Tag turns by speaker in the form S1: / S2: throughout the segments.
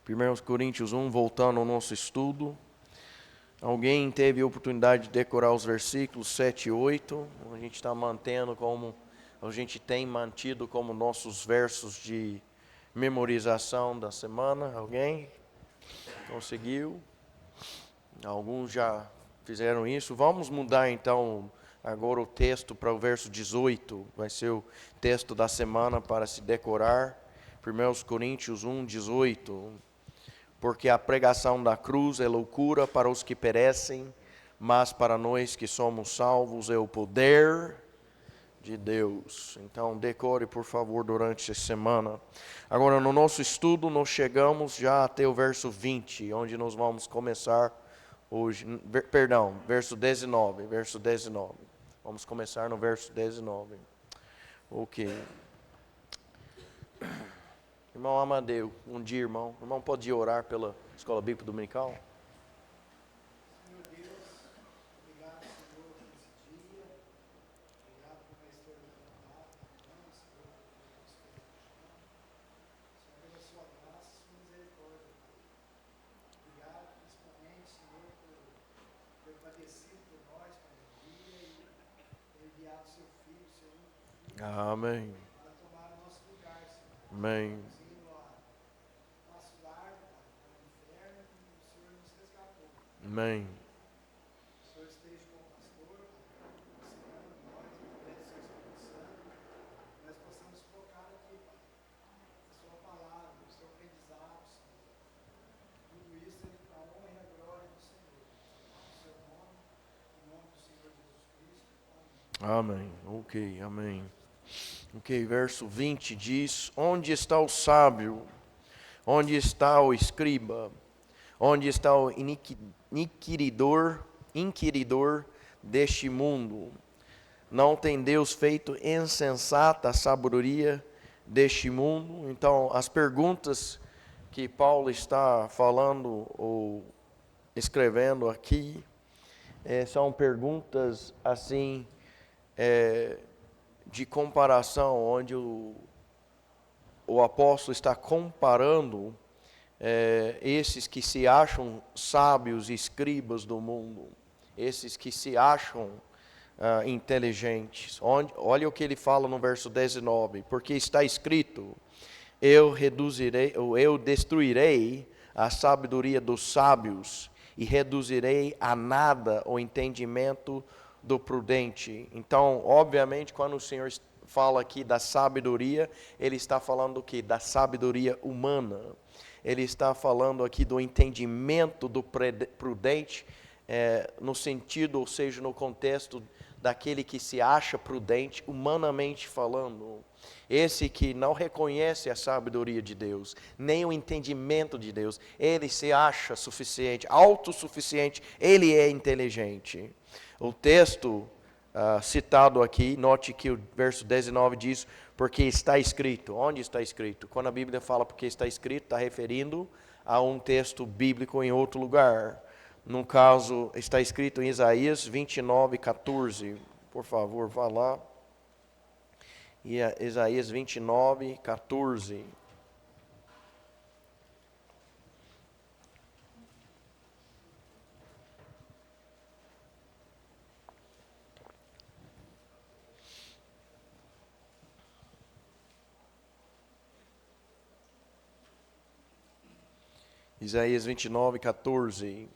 S1: 1 Coríntios 1, voltando ao nosso estudo. Alguém teve a oportunidade de decorar os versículos 7 e 8? A gente está mantendo como, a gente tem mantido como nossos versos de memorização da semana. Alguém conseguiu? Alguns já fizeram isso. Vamos mudar então agora o texto para o verso 18. Vai ser o texto da semana para se decorar. 1 Coríntios 1, 18. Porque a pregação da cruz é loucura para os que perecem, mas para nós que somos salvos é o poder de Deus. Então, decore, por favor, durante essa semana. Agora, no nosso estudo, nós chegamos já até o verso 20, onde nós vamos começar hoje. Verso 19. Vamos começar no verso 19. Ok. Irmão Amadeu, um dia, irmão. O irmão pode orar pela Escola Bíblica Dominical?
S2: Senhor Deus, obrigado, Senhor, por esse dia. Obrigado por uma história da palavra, Senhor, pela sua graça e sua misericórdia. Obrigado, principalmente, Senhor, por ter padecido por nós, Pai, e ter enviado seu filho, seu único filho,
S1: Amém.
S2: para tomar o nosso lugar, Senhor.
S1: Amém.
S2: Nosso lar, Pai, para o inferno, e o Senhor nos resgatou.
S1: Amém.
S2: O Senhor esteja com o pastor, Pai, ensinando nós, através do seu Espírito Santo, nós possamos focar aqui, Pai, a sua palavra, o seu aprendizado, Senhor. Tudo isso é para a honra e a glória do Senhor. No seu nome, em nome do Senhor Jesus Cristo. Amém.
S1: Amém. Ok, amém. Ok, verso 20 diz: Onde está o sábio? Onde está o escriba? Onde está o inquiridor deste mundo? Não tem Deus feito insensata a sabedoria deste mundo? Então, as perguntas que Paulo está falando ou escrevendo aqui são perguntas assim de comparação, onde o apóstolo está comparando esses que se acham sábios e escribas do mundo, esses que se acham inteligentes. Olha o que ele fala no verso 19: porque está escrito, eu destruirei a sabedoria dos sábios e reduzirei a nada o entendimento do prudente. Então, obviamente, quando o Senhor fala aqui da sabedoria, ele está falando do quê? Da sabedoria humana. Ele está falando aqui do entendimento do prudente, no sentido, ou seja, no contexto daquele que se acha prudente, humanamente falando. Esse que não reconhece a sabedoria de Deus, nem o entendimento de Deus. Ele se acha suficiente, autossuficiente, ele é inteligente. O texto citado aqui, note que o verso 19 diz, porque está escrito. Onde está escrito? Quando a Bíblia fala porque está escrito, está referindo a um texto bíblico em outro lugar. No caso, está escrito em Isaías 29, 14. Por favor, vá lá. E Isaías 29, 14. Isaías 29, 14.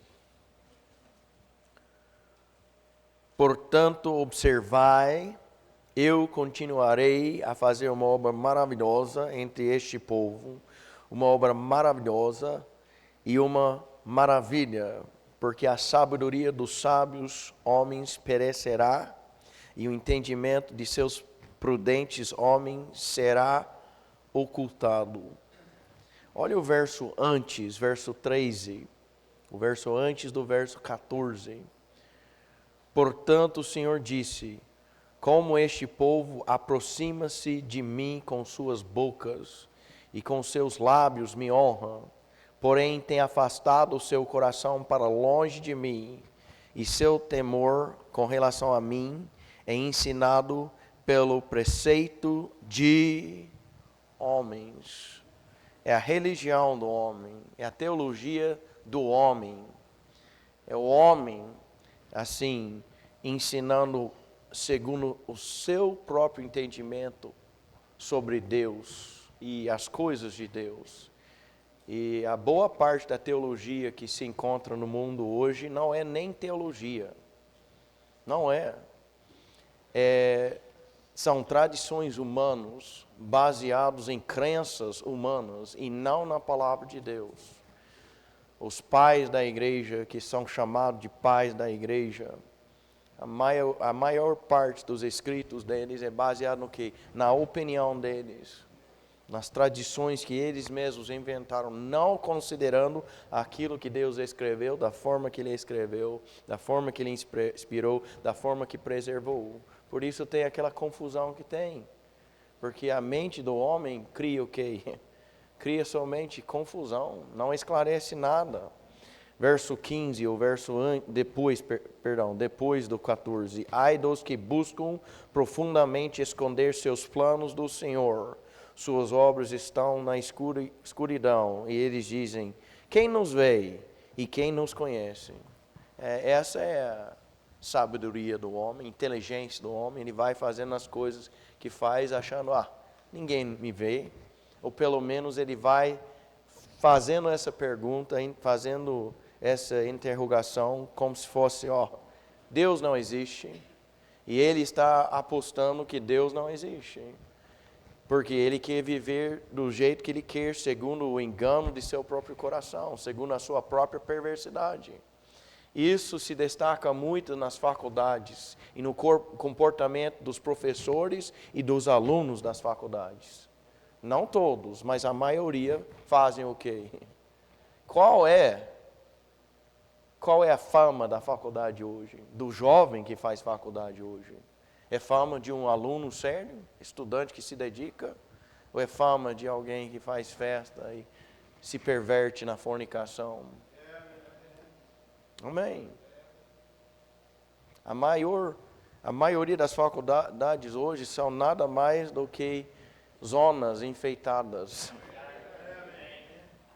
S1: Portanto, observai, eu continuarei a fazer uma obra maravilhosa entre este povo, uma obra maravilhosa e uma maravilha, porque a sabedoria dos sábios homens perecerá, e o entendimento de seus prudentes homens será ocultado. Olha o verso antes, verso 13, o verso antes do verso 14. Portanto, o Senhor disse, como este povo aproxima-se de mim com suas bocas, e com seus lábios me honra, porém tem afastado o seu coração para longe de mim, e seu temor com relação a mim é ensinado pelo preceito de homens. é a religião do homem, é a teologia do homem. É o homem, assim, ensinando segundo o seu próprio entendimento sobre Deus e as coisas de Deus. E a boa parte da teologia que se encontra no mundo hoje não é nem teologia. Não é. São tradições humanas baseadas em crenças humanas e não na palavra de Deus. Os pais da igreja, que são chamados de pais da igreja, a maior parte dos escritos deles é baseado no quê? Na opinião deles, nas tradições que eles mesmos inventaram, não considerando aquilo que Deus escreveu, da forma que Ele escreveu, da forma que Ele inspirou, da forma que preservou. Por isso tem aquela confusão que tem, porque a mente do homem cria o quê? Cria somente confusão, não esclarece nada. Verso 15, ou depois do 14. Ai dos que buscam profundamente esconder seus planos do Senhor. Suas obras estão na escuridão. E eles dizem, quem nos vê e quem nos conhece? Essa é a sabedoria do homem, inteligência do homem. Ele vai fazendo as coisas que faz achando, ninguém me vê. Ou pelo menos ele vai fazendo essa pergunta, fazendo essa interrogação como se fosse, Deus não existe. E ele está apostando que Deus não existe. Porque ele quer viver do jeito que ele quer, segundo o engano de seu próprio coração, segundo a sua própria perversidade. Isso se destaca muito nas faculdades e no comportamento dos professores e dos alunos das faculdades. Não todos, mas a maioria fazem o quê? Qual é a fama da faculdade hoje? Do jovem que faz faculdade hoje? É fama de um aluno sério, estudante que se dedica? Ou é fama de alguém que faz festa e se perverte na fornicação? Amém. A maioria das faculdades hoje são nada mais do que zonas enfeitadas,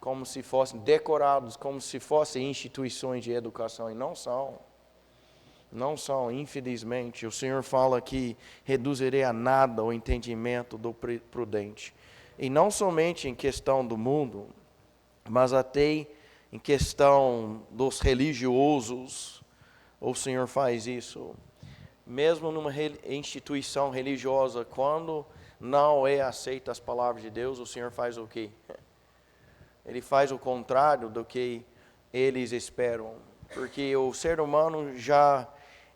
S1: como se fossem decorados, como se fossem instituições de educação, e não são. Não são, infelizmente. O Senhor fala que reduzirei a nada o entendimento do prudente. E não somente em questão do mundo, mas até em questão dos religiosos, o Senhor faz isso. Mesmo numa instituição religiosa, quando não é aceita as palavras de Deus, o Senhor faz o quê? Ele faz o contrário do que eles esperam. Porque o ser humano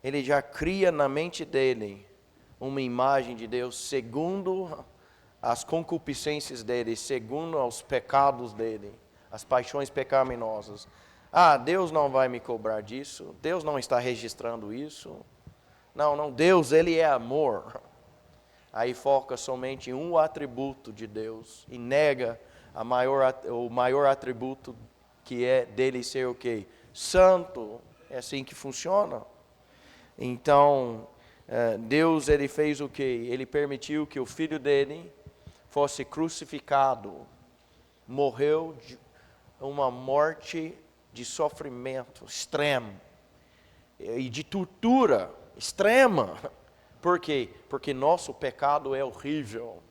S1: ele já cria na mente dele uma imagem de Deus segundo as concupiscências dele, segundo os pecados dele, as paixões pecaminosas. Deus não vai me cobrar disso, Deus não está registrando isso. Não, Deus, Ele é amor. Aí foca somente em um atributo de Deus e nega o maior atributo que é dele ser o quê? Santo. É assim que funciona. Então, Deus, Ele fez o quê? Ele permitiu que o filho dele fosse crucificado. Morreu de uma morte de sofrimento extremo e de tortura extrema. Por quê? Porque nosso pecado é horrível.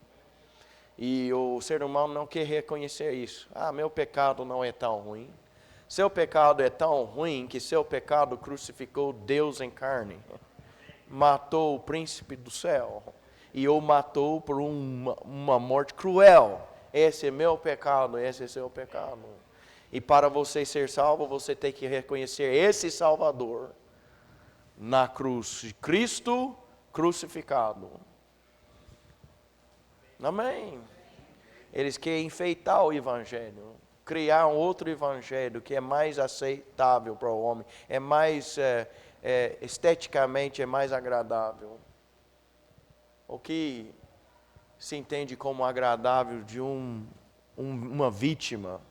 S1: E o ser humano não quer reconhecer isso. Meu pecado não é tão ruim. Seu pecado é tão ruim que seu pecado crucificou Deus em carne. Matou o príncipe do céu. E o matou por uma morte cruel. Esse é meu pecado, esse é seu pecado. E para você ser salvo, você tem que reconhecer esse Salvador na cruz. Cristo crucificado. Amém. Eles querem enfeitar o evangelho, criar um outro evangelho que é mais aceitável para o homem, é mais esteticamente é mais agradável. O que se entende como agradável de uma vítima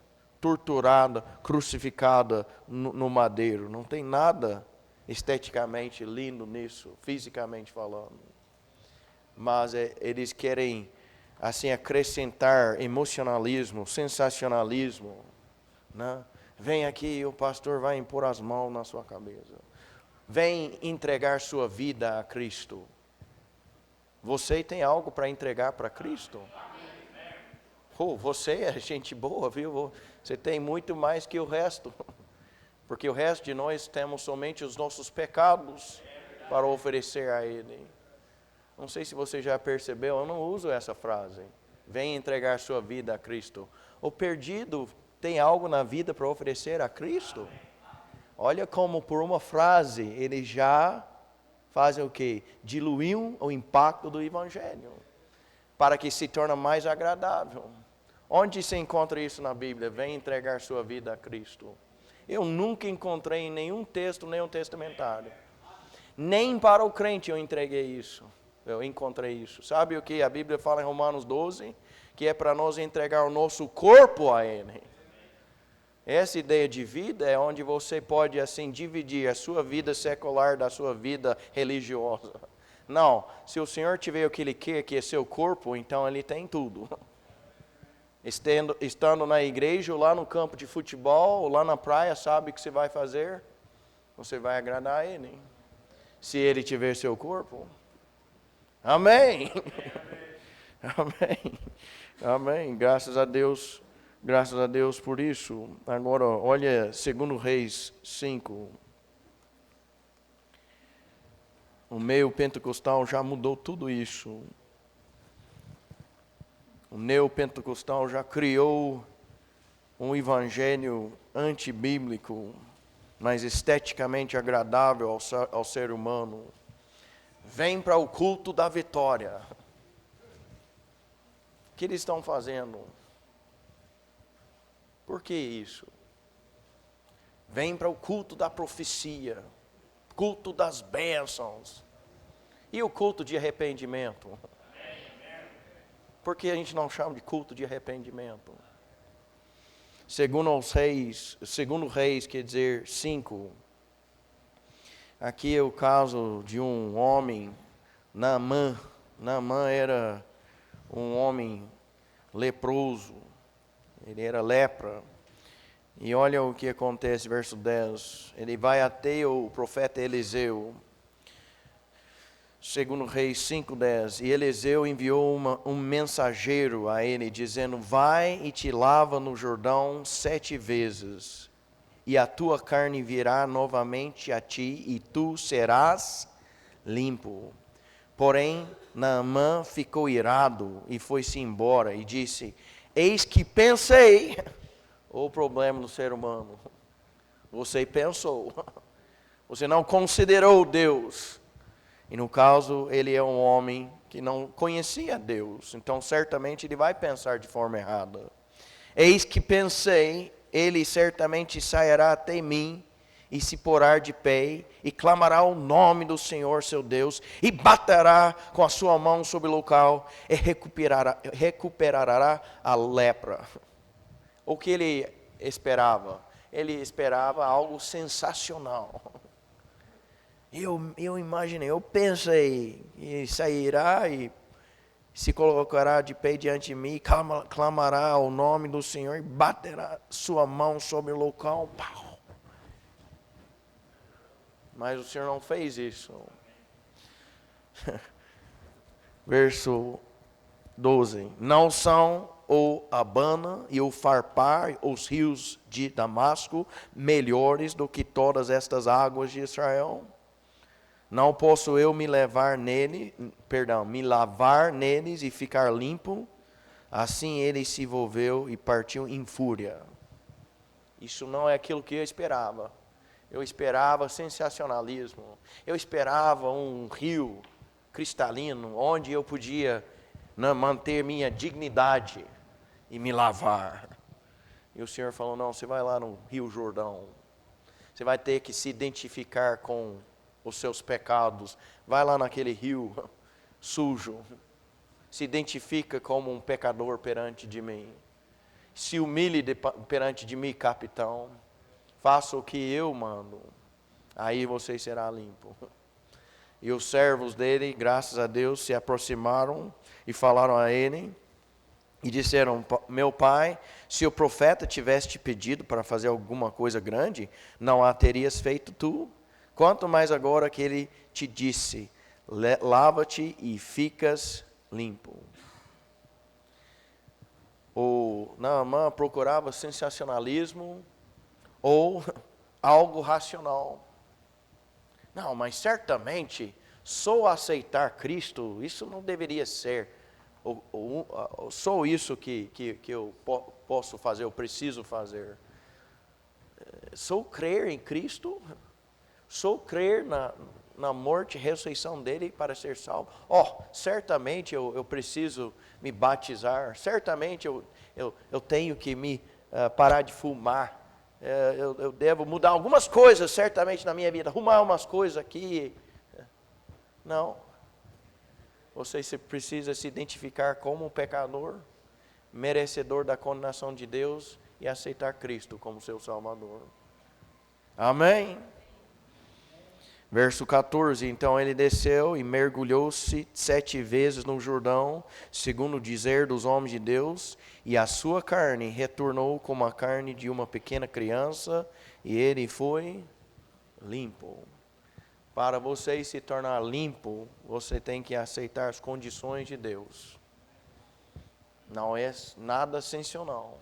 S1: torturada, crucificada no madeiro? Não tem nada esteticamente lindo nisso, fisicamente falando. Mas eles querem assim, acrescentar emocionalismo, sensacionalismo, né? Vem aqui, o pastor vai impor as mãos na sua cabeça. Vem entregar sua vida a Cristo. Você tem algo para entregar para Cristo? Oh, você é gente boa, viu? Você tem muito mais que o resto. Porque o resto de nós temos somente os nossos pecados para oferecer a Ele. Não sei se você já percebeu, eu não uso essa frase. Vem entregar sua vida a Cristo. O perdido tem algo na vida para oferecer a Cristo? Olha como por uma frase ele já faz o quê? Diluiu o impacto do Evangelho, para que se torne mais agradável. Onde se encontra isso na Bíblia? Vem entregar sua vida a Cristo. Eu nunca encontrei em nenhum texto, nenhum testamentário. Nem para o crente eu entreguei isso. Eu encontrei isso. Sabe o que a Bíblia fala em Romanos 12? Que é para nós entregar o nosso corpo a Ele. Essa ideia de vida é onde você pode assim dividir a sua vida secular da sua vida religiosa. Não, se o Senhor tiver o que Ele quer, que é seu corpo, então Ele tem tudo. Estando na igreja, ou lá no campo de futebol, ou lá na praia, sabe o que você vai fazer? Você vai agradar a Ele. Se Ele tiver seu corpo. Amém. Amém. Amém. Graças a Deus por isso. Agora, olha, 2 Reis 5. O meio pentecostal já mudou tudo isso. O neopentecostal já criou um evangelho antibíblico, mas esteticamente agradável ao ser humano. Vem para o culto da vitória. O que eles estão fazendo? Por que isso? Vem para o culto da profecia, culto das bênçãos. E o culto de arrependimento? Por que a gente não chama de culto de arrependimento? Segundo Reis, quer dizer 5. Aqui é o caso de um homem, Naamã. Naamã era um homem leproso. Ele era lepra. E olha o que acontece, verso 10. Ele vai até o profeta Eliseu. 2 Reis 5:10, e Eliseu enviou um mensageiro a ele, dizendo, vai e te lava no Jordão 7 vezes, e a tua carne virá novamente a ti, e tu serás limpo. Porém, Naamã ficou irado, e foi-se embora, e disse, eis que pensei, o problema do ser humano, você pensou, você não considerou Deus. E no caso, ele é um homem que não conhecia Deus. Então, certamente, ele vai pensar de forma errada. Eis que pensei, ele certamente sairá até mim, e se porá de pé, e clamará o nome do Senhor seu Deus, e baterá com a sua mão sobre o local, e recuperará a lepra. O que ele esperava? Ele esperava algo sensacional. Eu imaginei, eu pensei, e sairá e se colocará de pé diante de mim, clamará o nome do Senhor e baterá sua mão sobre o local. Pau. Mas o Senhor não fez isso. Verso 12. Não são o Abana e o Farpar, os rios de Damasco, melhores do que todas estas águas de Israel? Não posso eu me lavar neles e ficar limpo? Assim ele se envolveu e partiu em fúria. Isso não é aquilo que eu esperava. Eu esperava sensacionalismo. Eu esperava um rio cristalino, onde eu podia manter minha dignidade e me lavar. E o Senhor falou, não, você vai lá no Rio Jordão. Você vai ter que se identificar com os seus pecados, vai lá naquele rio sujo, se identifica como um pecador perante de mim, se humilhe perante de mim, capitão, faça o que eu mando, aí você será limpo. E os servos dele, graças a Deus, se aproximaram e falaram a ele, E disseram: meu pai, se o profeta tivesse te pedido para fazer alguma coisa grande, não a terias feito tu? Quanto mais agora que ele te disse: lava-te e ficas limpo. Ou Naamã procurava sensacionalismo ou algo racional. Não, mas certamente, só aceitar Cristo, isso não deveria ser. Só isso que eu posso fazer, eu preciso fazer. Só crer em Cristo, só crer na morte e ressurreição dele para ser salvo. Certamente eu preciso me batizar, certamente eu tenho que me parar de fumar. Eu devo mudar algumas coisas certamente na minha vida, arrumar umas coisas aqui. Não. Você precisa se identificar como um pecador, merecedor da condenação de Deus e aceitar Cristo como seu Salvador. Amém? Verso 14, então ele desceu e mergulhou-se 7 vezes no Jordão, segundo o dizer dos homens de Deus, e a sua carne retornou como a carne de uma pequena criança, e ele foi limpo. Para você se tornar limpo, você tem que aceitar as condições de Deus. Não é nada sensacional.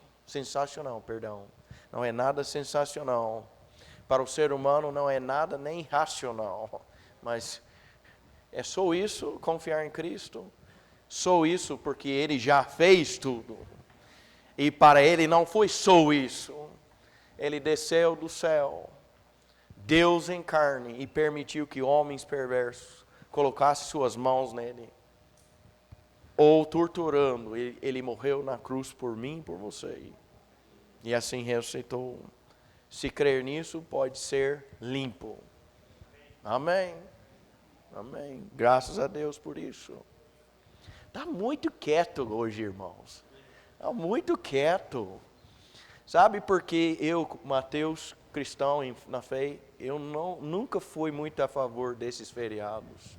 S1: Não é nada sensacional. Para o ser humano não é nada nem racional. Mas é só isso, confiar em Cristo. Só isso porque Ele já fez tudo. E para Ele não foi só isso. Ele desceu do céu. Deus em carne, e permitiu que homens perversos colocassem suas mãos nele, ou torturando, ele morreu na cruz por mim e por você, e assim ressuscitou. Se crer nisso, pode ser limpo. Amém. Amém. Graças a Deus por isso. Está muito quieto hoje, irmãos. Está muito quieto. Sabe por que eu, Mateus, cristão na fé, eu nunca fui muito a favor desses feriados.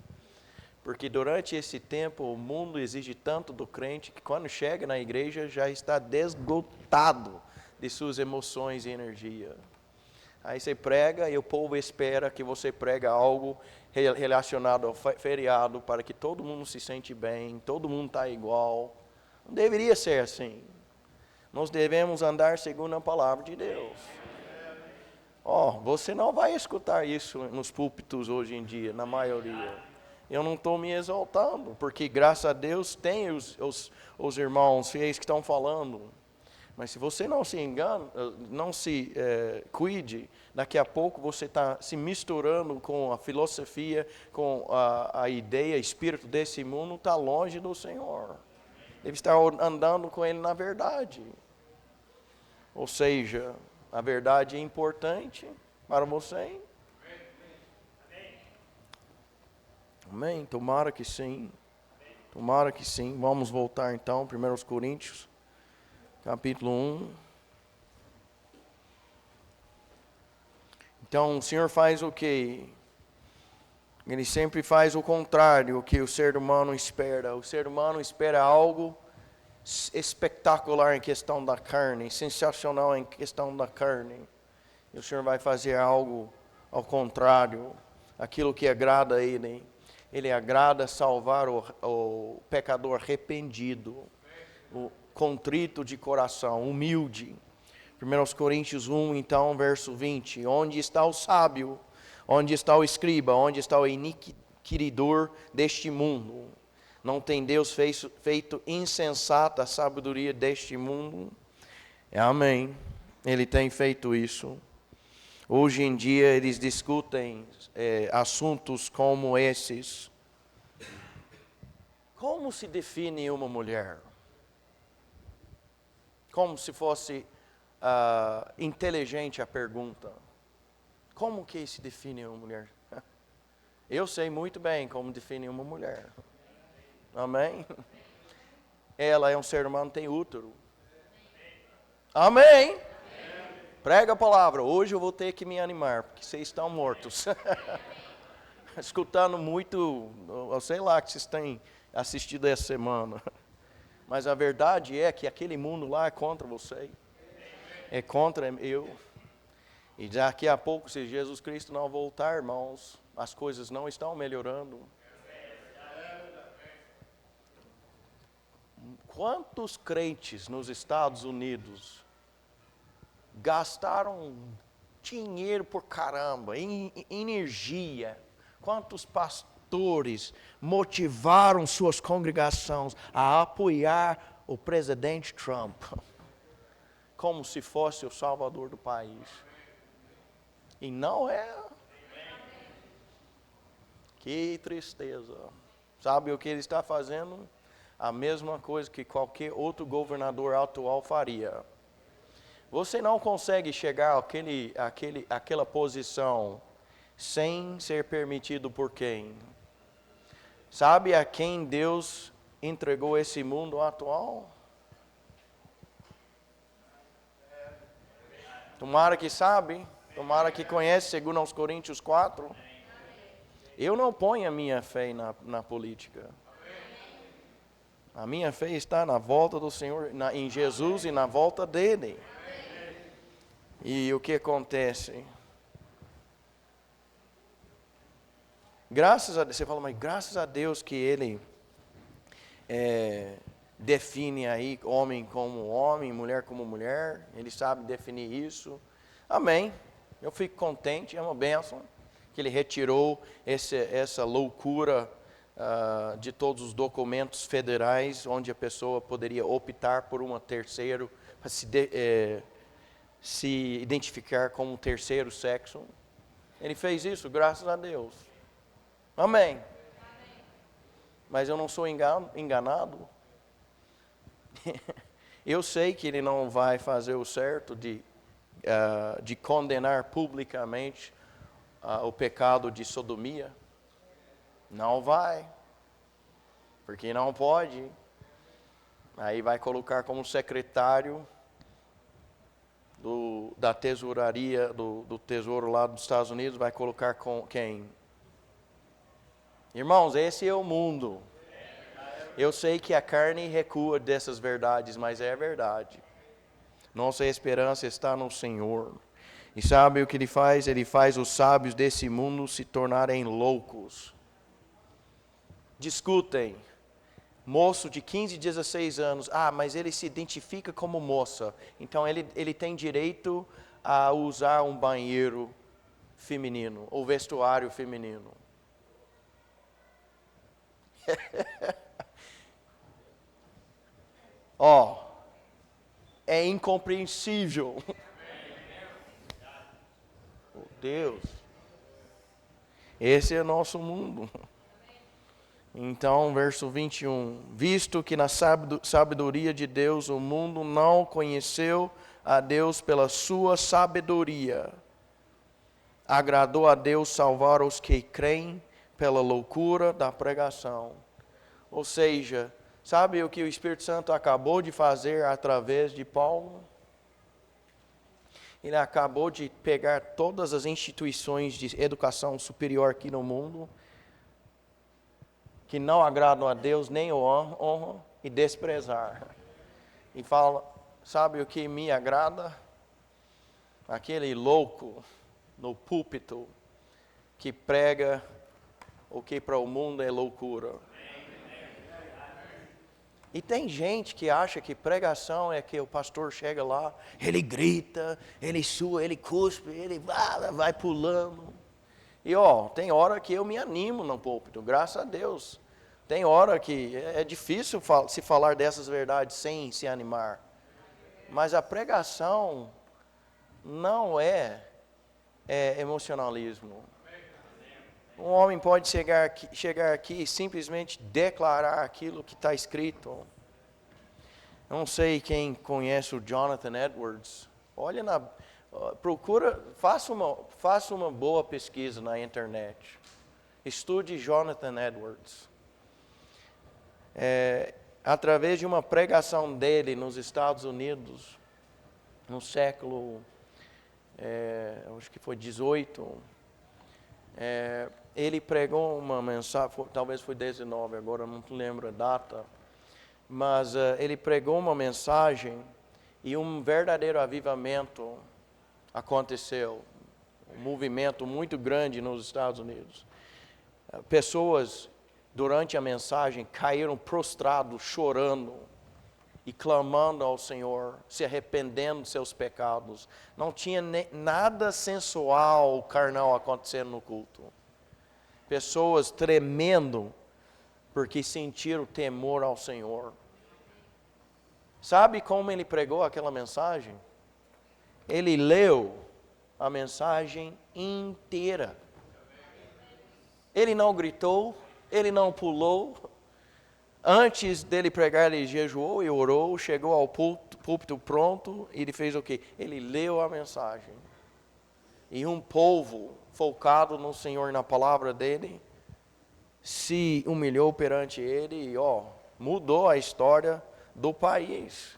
S1: Porque durante esse tempo o mundo exige tanto do crente que quando chega na igreja já está desgotado de suas emoções e energia. Aí você prega e o povo espera que você prega algo relacionado ao feriado para que todo mundo se sente bem, todo mundo está igual. Não deveria ser assim. Nós devemos andar segundo a palavra de Deus. Você não vai escutar isso nos púlpitos hoje em dia, na maioria. Eu não estou me exaltando, porque graças a Deus tem os irmãos fiéis que estão falando. Mas se você não se engana, não se cuide, daqui a pouco você está se misturando com a filosofia, com a ideia, espírito desse mundo, está longe do Senhor. Deve estar andando com Ele na verdade. Ou seja, a verdade é importante para você. Amém? Tomara que sim. Tomara que sim. Vamos voltar então, 1 Coríntios, capítulo 1. Então, o Senhor faz o quê? Ele sempre faz o contrário, o que o ser humano espera. O ser humano espera algo espetacular em questão da carne, sensacional em questão da carne. E o Senhor vai fazer algo ao contrário, aquilo que agrada a Ele. Ele agrada salvar o pecador arrependido, o contrito de coração, humilde. 1 Coríntios 1, então, verso 20. Onde está o sábio? Onde está o escriba? Onde está o inquiridor deste mundo? Não tem Deus feito insensata a sabedoria deste mundo? Amém. Ele tem feito isso. Hoje em dia eles discutem assuntos como esses. Como se define uma mulher? Como se fosse inteligente a pergunta. Como que se define uma mulher? Eu sei muito bem como define uma mulher. Amém? Ela é um ser humano, tem útero. Amém? Prega a palavra. Hoje eu vou ter que me animar, porque vocês estão mortos. Escutando muito, eu sei lá que vocês têm assistido essa semana. Mas a verdade é que aquele mundo lá é contra você. É contra eu. E daqui a pouco, se Jesus Cristo não voltar, irmãos, as coisas não estão melhorando. Quantos crentes nos Estados Unidos gastaram dinheiro por caramba, energia? Quantos pastores motivaram suas congregações a apoiar o presidente Trump como se fosse o salvador do país? E não é. Que tristeza. Sabe o que ele está fazendo? A mesma coisa que qualquer outro governador atual faria. Você não consegue chegar àquela posição sem ser permitido por quem? Sabe a quem Deus entregou esse mundo atual? Tomara que sabe, tomara que conhece, segundo aos Coríntios 4. Eu não ponho a minha fé na política. A minha fé está na volta do Senhor, em Jesus e na volta dele. E o que acontece? Graças a Deus, você fala, mas graças a Deus que ele define aí homem como homem, mulher como mulher. Ele sabe definir isso. Amém. Eu fico contente, é uma bênção que ele retirou essa loucura de todos os documentos federais, onde a pessoa poderia optar por uma terceiro, para se identificar como um terceiro sexo. Ele fez isso, graças a Deus. Amém. Mas eu não sou enganado. Eu sei que ele não vai fazer o certo de condenar publicamente o pecado de sodomia. Não vai, porque não pode. Aí vai colocar como secretário da tesouraria, do tesouro lá dos Estados Unidos, vai colocar com quem? Irmãos, esse é o mundo. Eu sei que a carne recua dessas verdades, mas é verdade. Nossa esperança está no Senhor. E sabe o que ele faz? Ele faz os sábios desse mundo se tornarem loucos. Discutem. Moço de 15, 16 anos. Mas ele se identifica como moça. Então ele tem direito a usar um banheiro feminino, ou vestuário feminino. É incompreensível. Oh, Deus. Esse é o nosso mundo. Então, verso 21. Visto que na sabedoria de Deus o mundo não conheceu a Deus pela sua sabedoria, agradou a Deus salvar os que creem pela loucura da pregação. Ou seja, sabe o que o Espírito Santo acabou de fazer através de Paulo? Ele acabou de pegar todas as instituições de educação superior aqui no mundo, que não agradam a Deus, nem o honram, e desprezar. E fala, sabe o que me agrada? Aquele louco no púlpito que prega o que para o mundo é loucura. E tem gente que acha que pregação é que o pastor chega lá, ele grita, ele sua, ele cuspe, ele vai pulando. E tem hora que eu me animo no púlpito, graças a Deus. Tem hora que é difícil se falar dessas verdades sem se animar. Mas a pregação não é emocionalismo. Um homem pode chegar aqui e simplesmente declarar aquilo que está escrito. Não sei quem conhece o Jonathan Edwards. Faça uma boa pesquisa na internet. Estude Jonathan Edwards. Através de uma pregação dele nos Estados Unidos, no século, acho que foi 18, ele pregou uma mensagem, talvez foi 19, agora não lembro a data, mas ele pregou uma mensagem e um verdadeiro avivamento aconteceu. Um movimento muito grande nos Estados Unidos. Pessoas, durante a mensagem, caíram prostrados, chorando e clamando ao Senhor, se arrependendo de seus pecados. Não tinha nada sensual, carnal acontecendo no culto. Pessoas tremendo porque sentiram temor ao Senhor. Sabe como ele pregou aquela mensagem? Ele leu a mensagem inteira. Ele não gritou, ele não pulou. Antes dele pregar, ele jejuou e orou, chegou ao púlpito pronto, e ele fez o quê? Ele leu a mensagem. E um povo focado no Senhor, na palavra dele, se humilhou perante ele e mudou a história do país.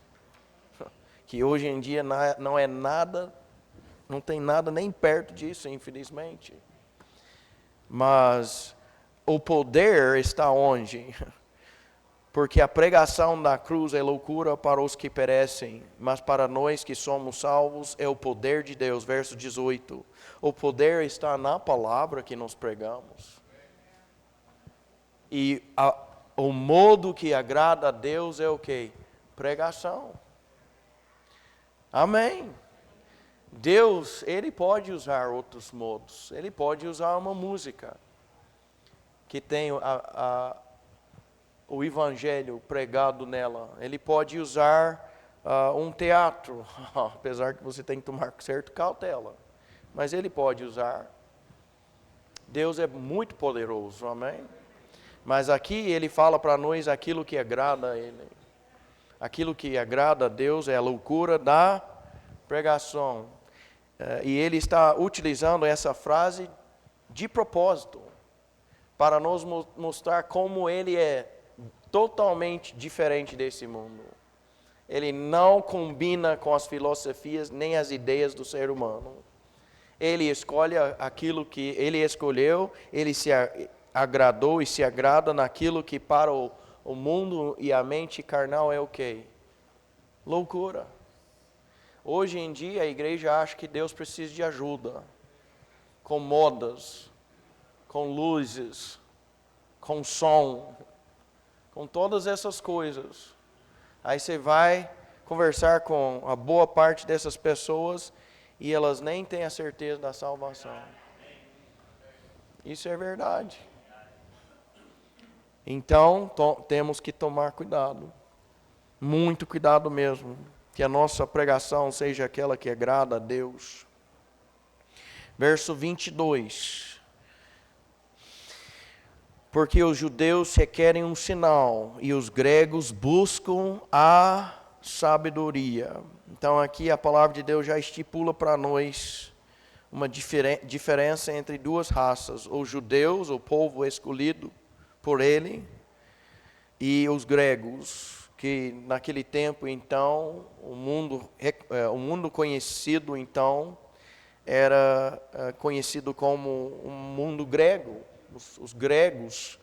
S1: Que hoje em dia não é nada, não tem nada nem perto disso, infelizmente. Mas o poder está onde? Porque a pregação da cruz é loucura para os que perecem, mas para nós que somos salvos é o poder de Deus. Verso 18. O poder está na palavra que nós pregamos. E o modo que agrada a Deus é o quê? Pregação. Amém. Deus, Ele pode usar outros modos. Ele pode usar uma música que tem o evangelho pregado nela. Ele pode usar um teatro, apesar que você tem que tomar certa cautela. Mas Ele pode usar. Deus é muito poderoso, amém? Mas aqui Ele fala para nós aquilo que agrada a Ele. Aquilo que agrada a Deus é a loucura da pregação. E Ele está utilizando essa frase de propósito, para nos mostrar como Ele é totalmente diferente desse mundo. Ele não combina com as filosofias nem as ideias do ser humano. Ele escolhe aquilo que Ele escolheu, Ele se agradou e se agrada naquilo que para o mundo e a mente carnal é o quê? Loucura. Hoje em dia a igreja acha que Deus precisa de ajuda, com modas, com luzes, com som, com todas essas coisas. Aí você vai conversar com a boa parte dessas pessoas e elas nem têm a certeza da salvação. Isso é verdade. Então, temos que tomar cuidado. Muito cuidado mesmo. Que a nossa pregação seja aquela que agrada a Deus. Verso 22. Porque os judeus requerem um sinal e os gregos buscam a sabedoria. Então aqui a palavra de Deus já estipula para nós uma diferença entre duas raças. Os judeus, o povo escolhido por Ele, e os gregos, que naquele tempo, então, o mundo conhecido, então, era conhecido como um mundo grego. Os gregos,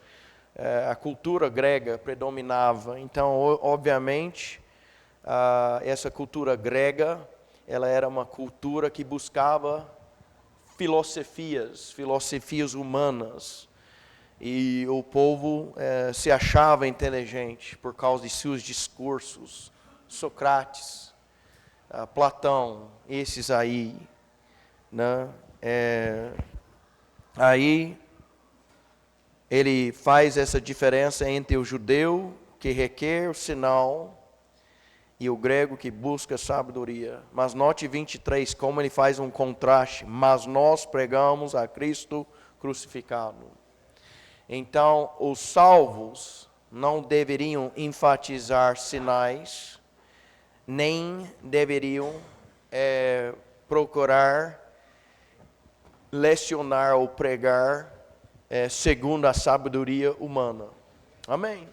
S1: a cultura grega predominava. Então, obviamente, essa cultura grega, ela era uma cultura que buscava filosofias humanas. E o povo se achava inteligente por causa de seus discursos. Sócrates, Platão, esses aí. Né? Aí ele faz essa diferença entre o judeu que requer o sinal e o grego que busca sabedoria. Mas note 23, como ele faz um contraste. Mas nós pregamos a Cristo crucificado. Então, os salvos não deveriam enfatizar sinais, nem deveriam procurar lecionar ou pregar segundo a sabedoria humana. Amém?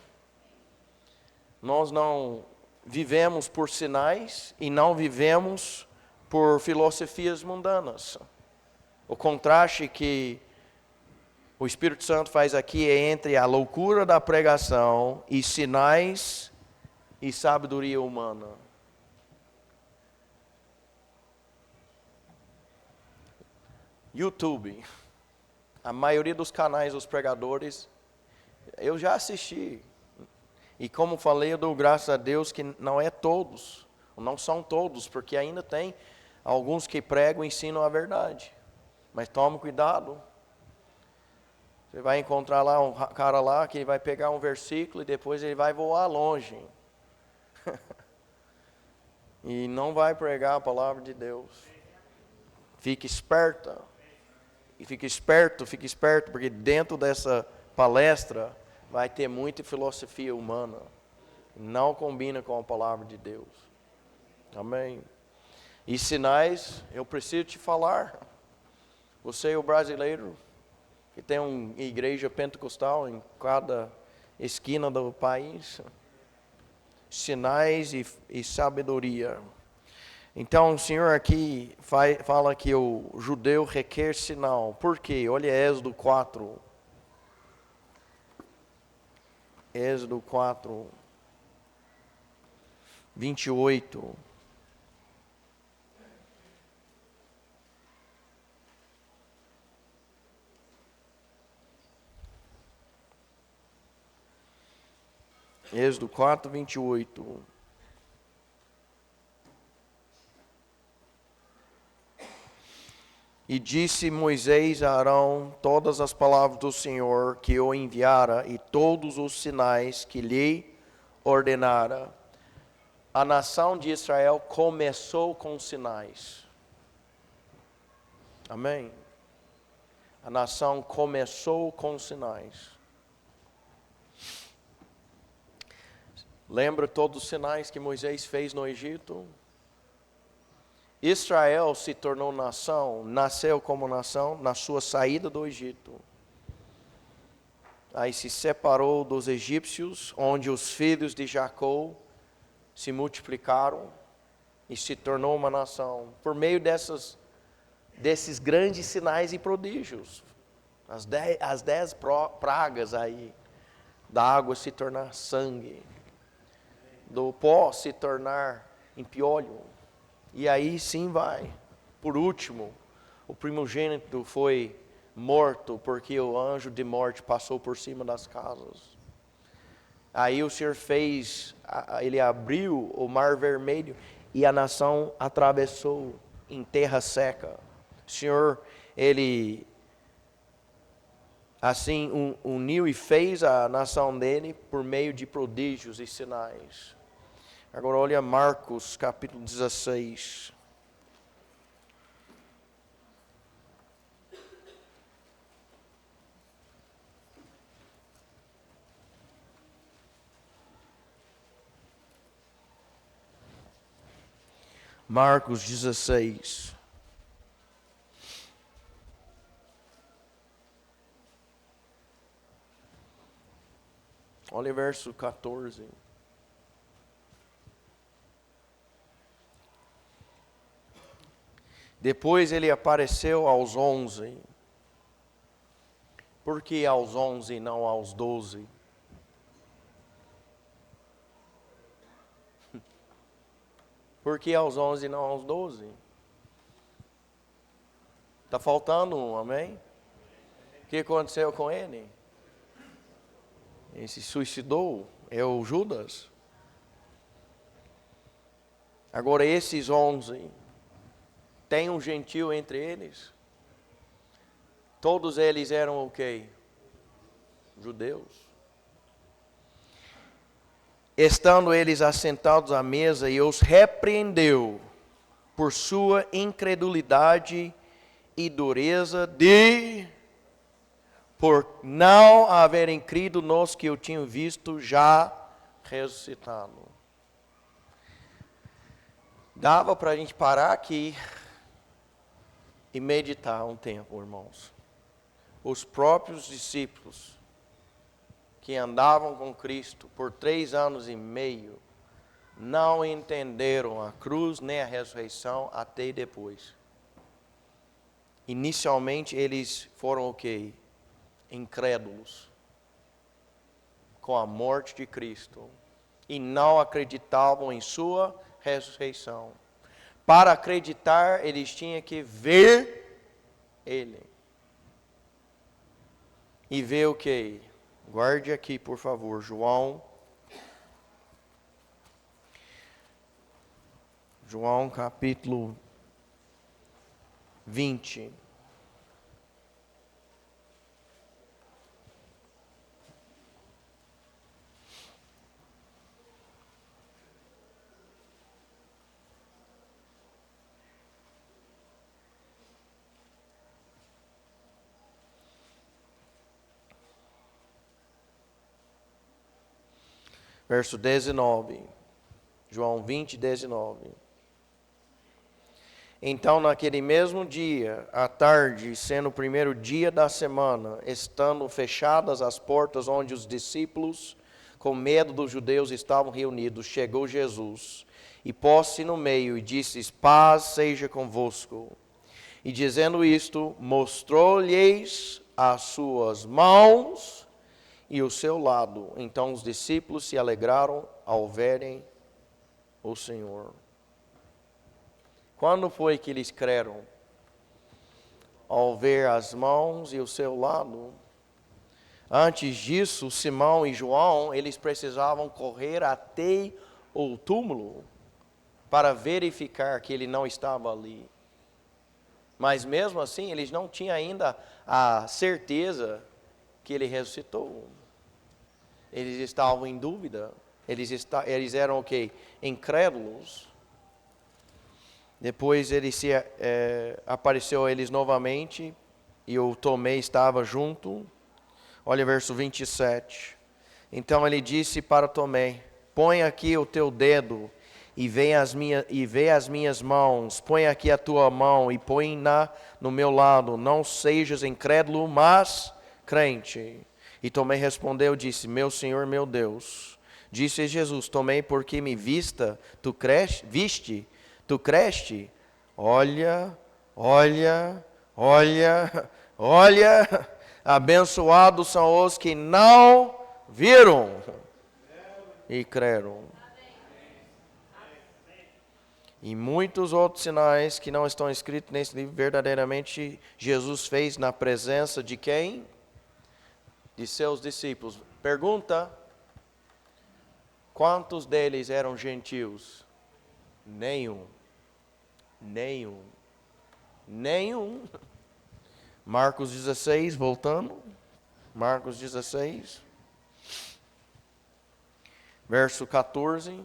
S1: Nós não vivemos por sinais e não vivemos por filosofias mundanas. O contraste que o Espírito Santo faz aqui é entre a loucura da pregação e sinais e sabedoria humana. YouTube, a maioria dos canais dos pregadores, eu já assisti. E como falei, eu dou graças a Deus que não é todos, não são todos, porque ainda tem alguns que pregam e ensinam a verdade. Mas tome cuidado. Você vai encontrar lá um cara lá que vai pegar um versículo e depois ele vai voar longe. E não vai pregar a palavra de Deus. Fique esperta. E fique esperto, porque dentro dessa palestra vai ter muita filosofia humana. Não combina com a palavra de Deus. Amém. E sinais, eu preciso te falar. Você é o brasileiro que tem uma igreja pentecostal em cada esquina do país. Sinais e sabedoria. Então o Senhor aqui fala que o judeu requer sinal. Por quê? Olha Êxodo 4. Êxodo 4, 28. Êxodo 4, 28. E disse Moisés a Arão todas as palavras do Senhor que o enviara e todos os sinais que lhe ordenara. A nação de Israel começou com sinais. Amém? A nação começou com sinais. Lembra todos os sinais que Moisés fez no Egito? Israel se tornou nação, nasceu como nação na sua saída do Egito. Aí se separou dos egípcios, onde os filhos de Jacó se multiplicaram e se tornou uma nação. Por meio desses grandes sinais e prodígios. As 10 pragas aí, da água se tornar sangue, do pó se tornar em piolho. E aí sim vai. Por último, o primogênito foi morto, porque o anjo de morte passou por cima das casas. Aí o Senhor ele abriu o mar vermelho e a nação atravessou em terra seca. O Senhor, ele assim uniu e fez a nação dele por meio de prodígios e sinais. Agora olha Marcos capítulo 16. Marcos 16. Olha o verso 14. Depois ele apareceu aos 11. Por que aos 11 e não aos 12? Por que aos 11 e não aos 12? Está faltando um, amém? O que aconteceu com ele? Ele se suicidou, é o Judas. Agora esses 11, tem um gentil entre eles? Todos eles eram o quê? Judeus. Estando eles assentados à mesa, e os repreendeu por sua incredulidade e dureza por não haverem crido nos que o tinham visto já ressuscitado. Dava para a gente parar aqui e meditar um tempo, irmãos. Os próprios discípulos que andavam com Cristo por 3 anos e meio não entenderam a cruz nem a ressurreição até depois. Inicialmente eles foram o quê? Incrédulos com a morte de Cristo. e não acreditavam em sua ressurreição. Para acreditar, eles tinham que ver ele. E ver o que? Guarde aqui, por favor, João capítulo 20. Verso 19. João 20, 19. Então, naquele mesmo dia, à tarde, sendo o primeiro dia da semana, estando fechadas as portas onde os discípulos, com medo dos judeus, estavam reunidos, chegou Jesus e pôs-se no meio e disse: paz seja convosco. E dizendo isto, mostrou-lhes as suas mãos e o seu lado. Então os discípulos se alegraram ao verem o Senhor. Quando foi que eles creram? Ao ver as mãos e o seu lado. Antes disso, Simão e João, eles precisavam correr até o túmulo para verificar que ele não estava ali. Mas mesmo assim, eles não tinham ainda a certeza que ele ressuscitou. Eles estavam em dúvida. Eles eram o quê? Incrédulos. Depois ele apareceu a eles novamente e o Tomé estava junto. Olha o verso 27. Então ele disse para Tomé: põe aqui o teu dedo e vê as minhas mãos. Põe aqui a tua mão e põe-na no meu lado. Não sejas incrédulo, mas crente. E Tomé respondeu, disse: meu Senhor, meu Deus. Disse Jesus: Tomé, porque me viste? Tu creste? Olha, abençoados são os que não viram e creram. E muitos outros sinais que não estão escritos nesse livro, verdadeiramente Jesus fez na presença de quem? De seus discípulos. Pergunta: quantos deles eram gentios? Nenhum. Marcos 16, voltando. Marcos 16, verso 14.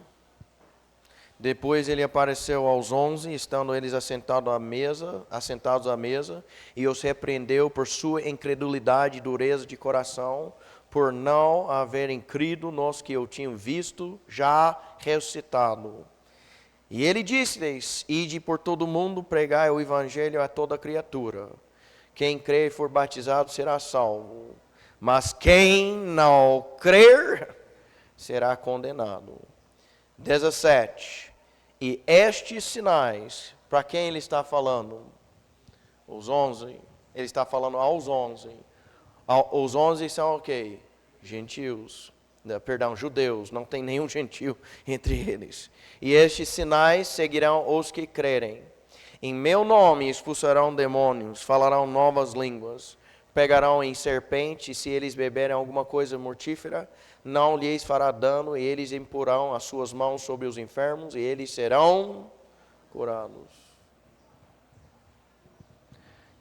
S1: Depois ele apareceu aos 11, estando eles assentados à mesa, e os repreendeu por sua incredulidade e dureza de coração, por não haverem crido nos que o tinham visto já ressuscitado. E ele disse-lhes: ide por todo o mundo, pregai o evangelho a toda criatura. Quem crer e for batizado será salvo, mas quem não crer será condenado. 17. E estes sinais, para quem ele está falando? Os 11. Ele está falando aos 11. Os 11 são o quê? Gentios. Judeus. Não tem nenhum gentio entre eles. E estes sinais seguirão os que crerem. Em meu nome expulsarão demônios, falarão novas línguas, pegarão em serpentes, e se eles beberem alguma coisa mortífera, não lhes fará dano, e eles imporão as suas mãos sobre os enfermos, e eles serão curados.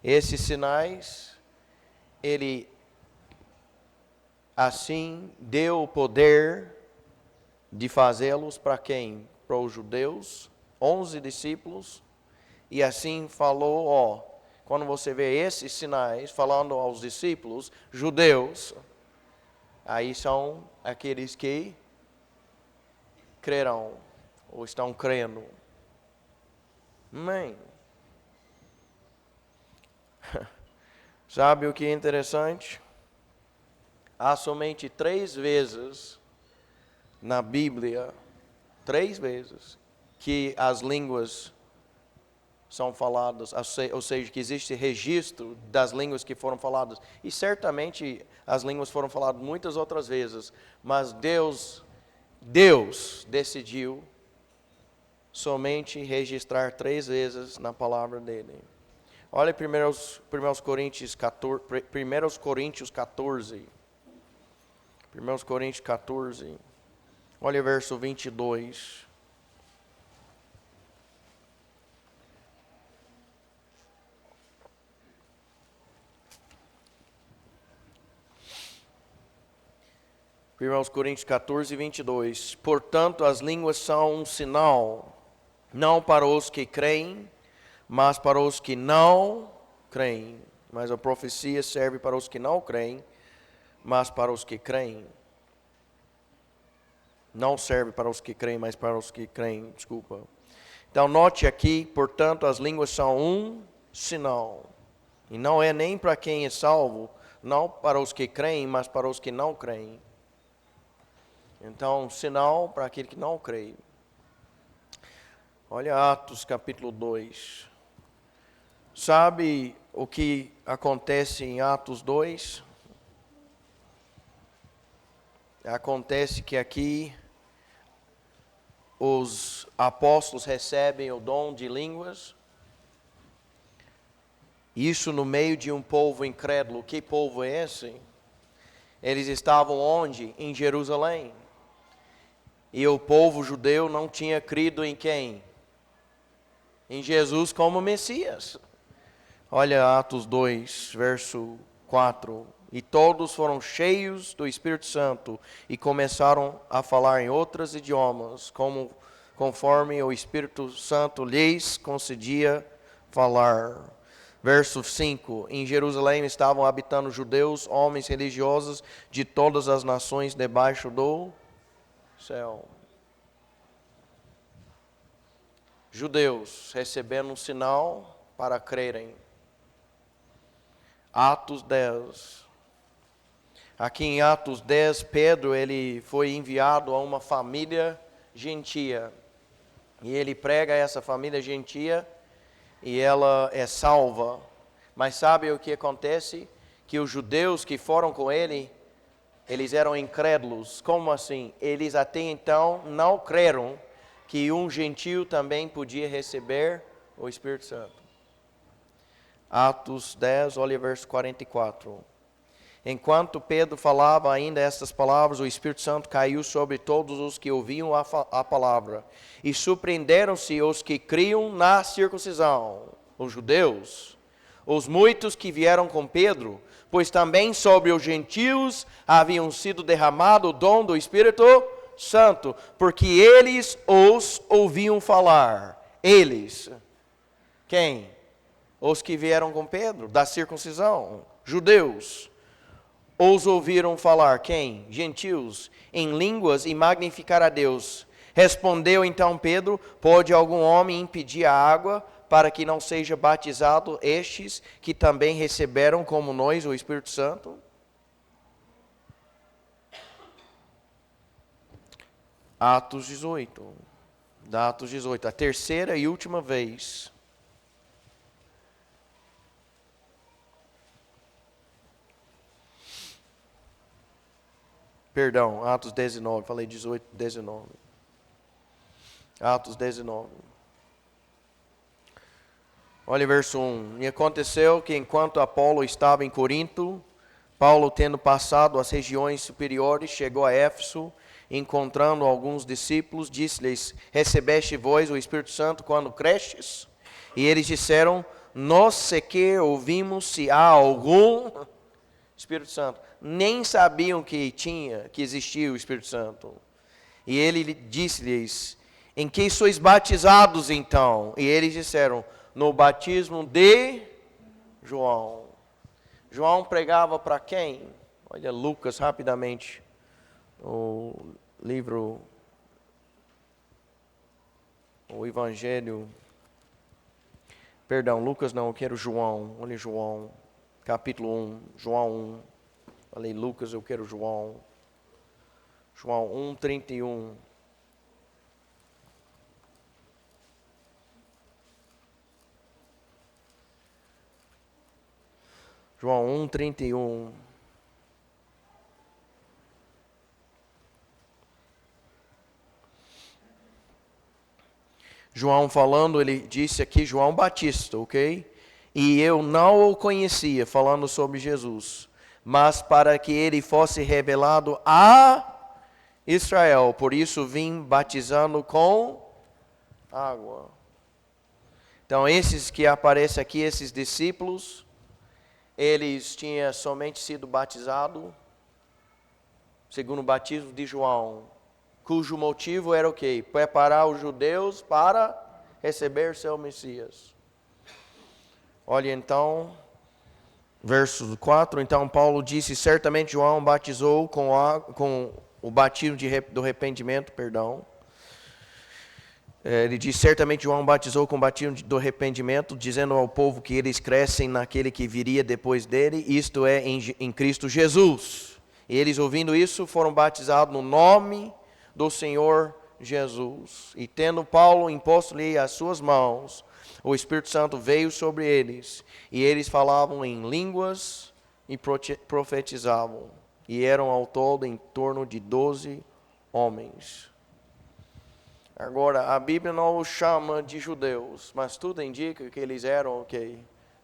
S1: Esses sinais, ele assim deu o poder de fazê-los para quem? Para os judeus, 11 discípulos, e assim falou, quando você vê esses sinais falando aos discípulos judeus, aí são aqueles que crerão, ou estão crendo. Amém. Sabe o que é interessante? Há somente 3 vezes na Bíblia, 3 vezes, que as línguas são faladas, ou seja, que existe registro das línguas que foram faladas. E certamente as línguas foram faladas muitas outras vezes, mas Deus Deus decidiu somente registrar 3 vezes na palavra dele. Olha 1 Coríntios 14. 1 Coríntios 14. 1 Coríntios 14. Olha o verso 22. Irmãos, Coríntios 14, 22. Portanto, as línguas são um sinal, não para os que creem, mas para os que não creem. Mas a profecia serve para os que não creem, mas para os que creem. Não serve para os que creem, mas para os que creem, desculpa. Então, note aqui, portanto, as línguas são um sinal. E não é nem para quem é salvo, não para os que creem, mas para os que não creem. Então, sinal para aquele que não crê. Olha Atos capítulo 2. Sabe o que acontece em Atos 2? Acontece que aqui os apóstolos recebem o dom de línguas. Isso no meio de um povo incrédulo. Que povo é esse? Eles estavam onde? Em Jerusalém. E o povo judeu não tinha crido em quem? Em Jesus como Messias. Olha Atos 2, verso 4. E todos foram cheios do Espírito Santo e começaram a falar em outros idiomas, conforme o Espírito Santo lhes concedia falar. Verso 5. Em Jerusalém estavam habitando judeus, homens religiosos de todas as nações debaixo do céu. Judeus recebendo um sinal para crerem. Atos 10. Aqui em Atos 10, Pedro ele foi enviado a uma família gentia. E ele prega a essa família gentia e ela é salva. Mas sabe o que acontece? Que os judeus que foram com ele, eles eram incrédulos. Como assim? Eles até então não creram que um gentio também podia receber o Espírito Santo. Atos 10, olha verso 44. Enquanto Pedro falava ainda estas palavras, o Espírito Santo caiu sobre todos os que ouviam a palavra. E surpreenderam-se os que criam na circuncisão, os judeus, os muitos que vieram com Pedro, pois também sobre os gentios haviam sido derramado o dom do Espírito Santo, porque eles os ouviam falar. Eles, quem? Os que vieram com Pedro, da circuncisão, judeus. Os ouviram falar, quem? Gentios, em línguas e magnificar a Deus. Respondeu então Pedro, pode algum homem impedir a água para que não seja batizado estes que também receberam como nós o Espírito Santo? Atos 18. Da Atos 18, a terceira e última vez. Perdão, Atos 19, falei 18, 19. Atos 19. Olha o verso 1. E aconteceu que enquanto Apolo estava em Corinto, Paulo, tendo passado as regiões superiores, chegou a Éfeso, encontrando alguns discípulos, disse-lhes, recebeste vós o Espírito Santo quando crestes? E eles disseram, nós sequer ouvimos se há algum Espírito Santo. Nem sabiam que existia o Espírito Santo. E ele disse-lhes, em que sois batizados então? E eles disseram, no batismo de João. João pregava para quem? Olha Lucas rapidamente. O livro, o Evangelho. Perdão, Lucas não, eu quero João. Olha João, capítulo 1, João 1. Falei Lucas, eu quero João. João 1, 31. João 1, 31. João falando, ele disse aqui João Batista, ok? E eu não o conhecia, falando sobre Jesus, mas para que ele fosse revelado a Israel, por isso vim batizando com água. Então, esses que aparecem aqui, esses discípulos, eles tinham somente sido batizados, segundo o batismo de João, cujo motivo era o quê? Preparar os judeus para receber seu Messias. Olha então, verso 4, então Paulo disse, certamente João batizou com o batismo do arrependimento, Ele diz, certamente João batizou com o batismo do arrependimento, dizendo ao povo que eles crescem naquele que viria depois dele, isto é, em Cristo Jesus. E eles, ouvindo isso, foram batizados no nome do Senhor Jesus. E tendo Paulo imposto-lhe as suas mãos, o Espírito Santo veio sobre eles, e eles falavam em línguas e profetizavam. E eram ao todo em torno de 12 homens. Agora, a Bíblia não os chama de judeus, mas tudo indica que eles eram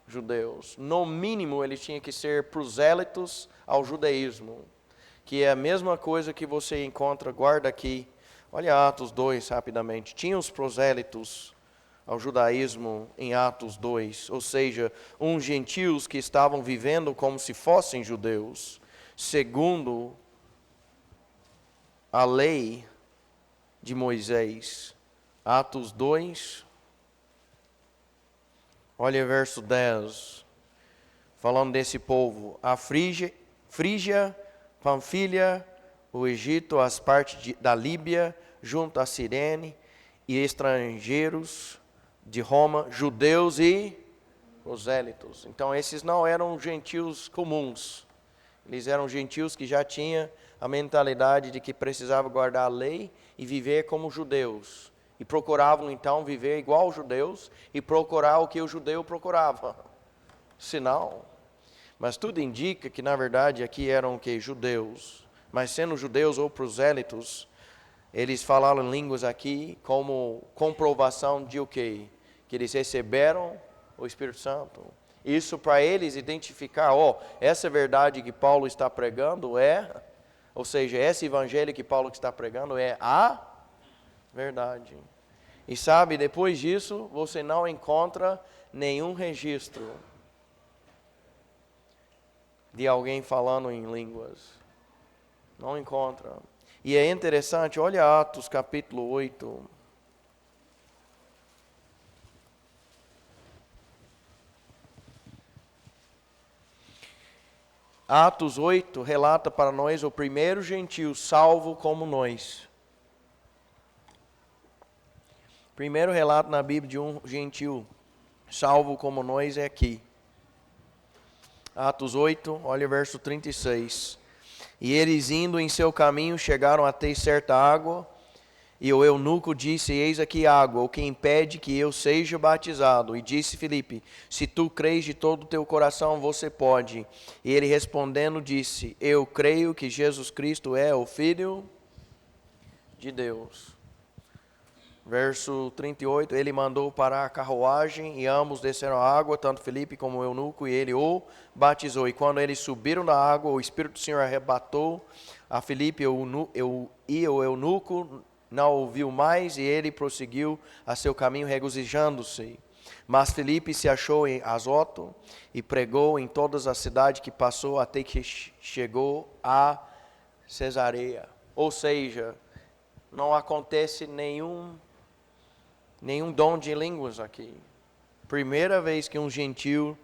S1: judeus. No mínimo, eles tinham que ser prosélitos ao judaísmo, que é a mesma coisa que você encontra, guarda aqui, olha Atos 2 rapidamente. Tinha os prosélitos ao judaísmo em Atos 2, ou seja, uns gentios que estavam vivendo como se fossem judeus, segundo a lei de Moisés. Atos 2, olha verso 10, falando desse povo, a Frígia, Panfilha, o Egito, as partes da Líbia, junto a Cirene, e estrangeiros de Roma, judeus e prosélitos. Então esses não eram gentios comuns, eles eram gentios que já tinham a mentalidade de que precisavam guardar a lei e viver como judeus. E procuravam então viver igual aos judeus e procurar o que o judeu procurava. Sinal. Mas tudo indica que na verdade aqui eram judeus. Mas sendo judeus ou prosélitos, eles falaram línguas aqui como comprovação de o quê? Que eles receberam o Espírito Santo. Isso para eles identificar, essa verdade que Paulo está pregando ou seja, esse evangelho que Paulo está pregando é a verdade. E sabe, depois disso, você não encontra nenhum registro de alguém falando em línguas. Não encontra. E é interessante, olha Atos capítulo 8. Atos 8 relata para nós o primeiro gentio salvo como nós. Primeiro relato na Bíblia de um gentio salvo como nós é aqui. Atos 8, olha o verso 36. E eles indo em seu caminho chegaram até certa água, e o eunuco disse, eis aqui água, o que impede que eu seja batizado? E disse Filipe, se tu crês de todo o teu coração, você pode. E ele respondendo disse, eu creio que Jesus Cristo é o Filho de Deus. Verso 38, ele mandou parar a carruagem, e ambos desceram a água, tanto Filipe como o eunuco, e ele o batizou. E quando eles subiram da água, o Espírito do Senhor arrebatou a Filipe, e o eunuco não ouviu mais, e ele prosseguiu a seu caminho regozijando-se. Mas Filipe se achou em Azoto e pregou em todas as cidades que passou até que chegou a Cesareia. Ou seja, não acontece nenhum dom de línguas aqui. Primeira vez que um gentio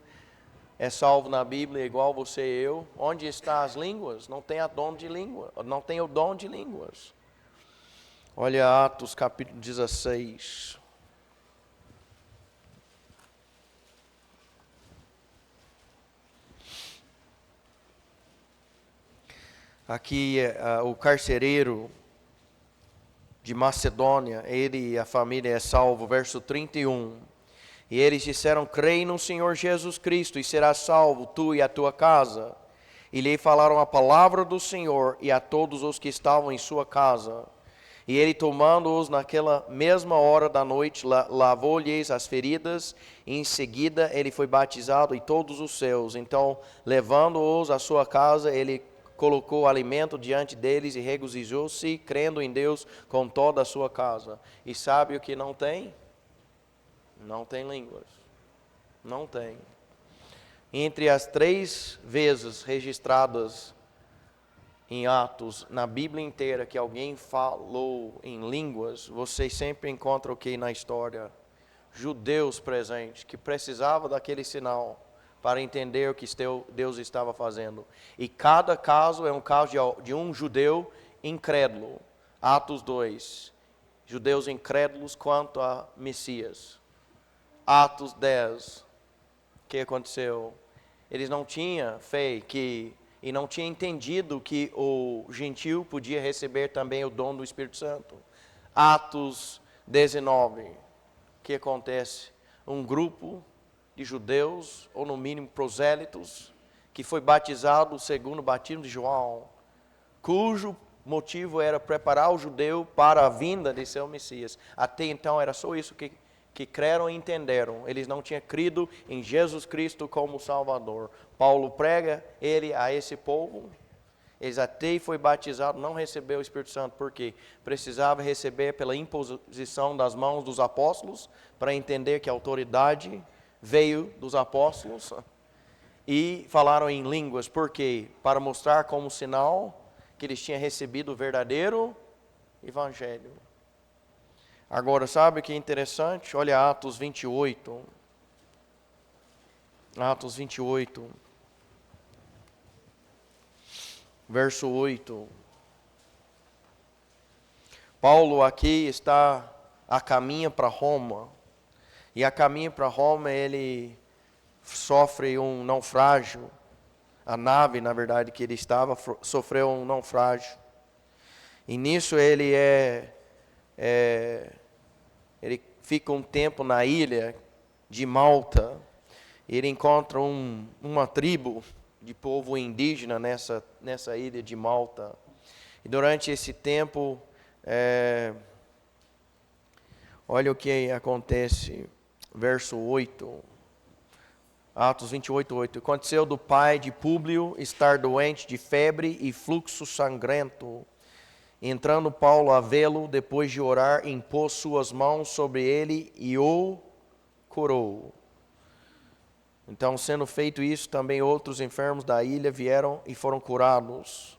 S1: é salvo na Bíblia, igual você e eu. Onde estão as línguas? Não tem o dom de línguas. Olha Atos capítulo 16. Aqui o carcereiro de Macedônia, ele e a família é salvo, verso 31. E eles disseram, crei no Senhor Jesus Cristo e serás salvo, tu e a tua casa. E lhe falaram a palavra do Senhor e a todos os que estavam em sua casa. E ele, tomando-os naquela mesma hora da noite, lavou-lhes as feridas, e em seguida ele foi batizado e todos os seus. Então, levando-os à sua casa, ele colocou alimento diante deles e regozijou-se, crendo em Deus com toda a sua casa. E sabe o que não tem? Não tem línguas. Não tem. Entre as 3 vezes registradas em Atos, na Bíblia inteira, que alguém falou em línguas, vocês sempre encontram o que na história? Judeus presentes, que precisavam daquele sinal para entender o que Deus estava fazendo. E cada caso é um caso de um judeu incrédulo. Atos 2, judeus incrédulos quanto a Messias. Atos 10, o que aconteceu? Eles não tinham fé e não tinham entendido que o gentio podia receber também o dom do Espírito Santo. Atos 19, o que acontece? Um grupo de judeus, ou no mínimo prosélitos, que foi batizado segundo o batismo de João, cujo motivo era preparar o judeu para a vinda de seu Messias. Até então era só isso que creram e entenderam. Eles não tinham crido em Jesus Cristo como Salvador. Paulo prega ele a esse povo. Eles até foi batizado, não recebeu o Espírito Santo, porque precisava receber pela imposição das mãos dos apóstolos, para entender que a autoridade veio dos apóstolos. E falaram em línguas, por quê? Para mostrar como sinal que eles tinham recebido o verdadeiro evangelho. Agora, sabe o que é interessante? Olha Atos 28. Atos 28. Verso 8. Paulo aqui está a caminho para Roma. E a caminho para Roma ele sofre um naufrágio. A nave, na verdade, que ele estava, sofreu um naufrágio. E nisso ele ele fica um tempo na ilha de Malta. Ele encontra uma tribo de povo indígena nessa ilha de Malta. E durante esse tempo, olha o que acontece, verso 8. Atos 28, 8. Aconteceu do pai de Públio estar doente de febre e fluxo sangrento. Entrando Paulo a vê-lo, depois de orar, impôs suas mãos sobre ele e o curou. Então, sendo feito isso, também outros enfermos da ilha vieram e foram curados,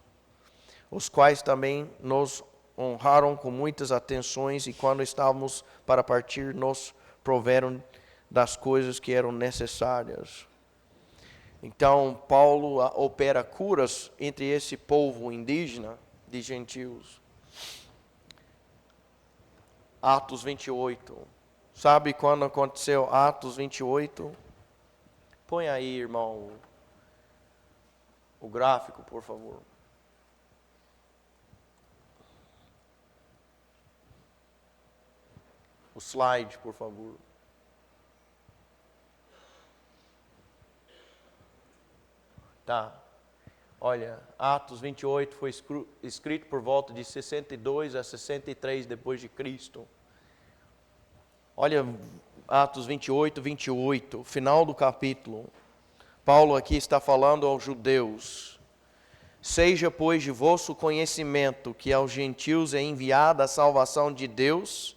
S1: os quais também nos honraram com muitas atenções, e quando estávamos para partir, nos proveram das coisas que eram necessárias. Então, Paulo opera curas entre esse povo indígena de gentios. Atos 28. Sabe quando aconteceu Atos 28? Põe aí, irmão, o gráfico, por favor. O slide, por favor. Tá. Olha, Atos 28 foi escrito por volta de 62 a 63 depois de Cristo. Olha, Atos 28, 28, final do capítulo. Paulo aqui está falando aos judeus. Seja, pois, de vosso conhecimento que aos gentios é enviada a salvação de Deus,